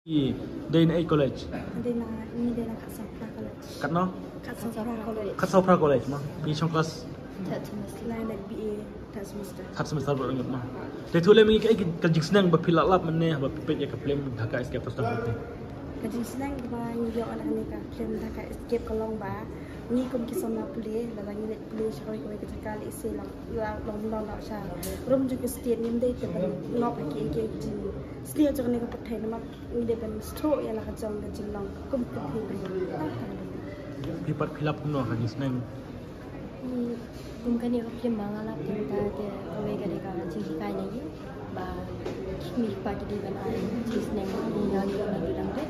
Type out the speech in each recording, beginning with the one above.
Day na college. Ini dia nak kat Safra College. Kat no? Kat Safra College. Kat Safra College mah. Pi trong kelas Third semester. Lain lagi BA third semester. third semester baru ingat mah. Dia tu lagi kai kajing senang bapilak lap meneh bapipet ya kaplem Dhaka escape terus dah. Kajing senang ba New York anak ni ka film Dhaka escape kolong ba. Ni kum kisah na pulih, lalang ni pulih sekali kau ikut sekali isi long sah. Rum juga setiap ni dia tu ngop lagi kajing. Setiap jangan ni kau pakai nama ni dia pen stroke yang nak kajang kajing long kum Pipat pilap kuno kajing senang. Mungkin ni film mengalap kita dia kau ikut dekat cici kai ni, bah mi pagi di mana cici neng yang lagi dalam deh,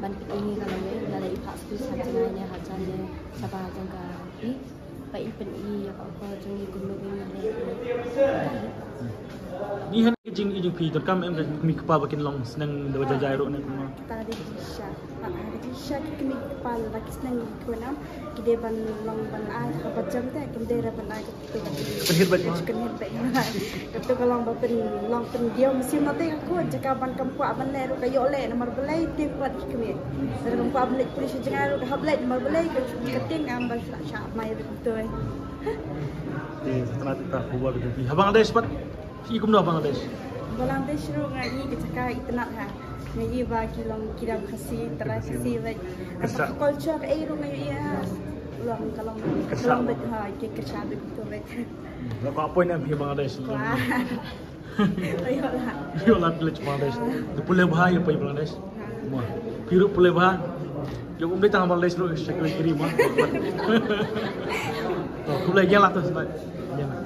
ban ini kalau ni ada ipak sekali saja ni hajan ni sabah jangka ni, baik pen ini apa jangan guna guna ni. Ni han kajing pi terkam em mi kepal bakin long senang dawa jajai ro ni kuno. Kita ada Tisha kami kepala lagi senang kunam kita ban long ban ai apa jam teh kita ban ai tu Penhir baik mah. itu kalau bapen long pen dia mesti nanti aku jika ban kampu ban leru kayo le nomor belai tim kuat kami dari kampu belai polisi jangan dah belai nomor belai keting ambil syak mai betul Setelah kita buat begitu. Abang ada sempat ikum dah abang ada. Bangladesh ru ngai kita kai itnak ha ngai ba kilong kiram khasi terasi baik culture ai ru ngai ya long kalau bet ha ke kesah betul baik Kau apa yang pi Bangladesh? wah ayolah Yolah pilih Bangladesh. Di Pulau Bahaya apa Bangladesh? Mah. Piru Pulau Bahaya. Jom umdai tang Bangladesh ru sekali kiri mah. Tuh, Pulau Jalan tu sebenarnya.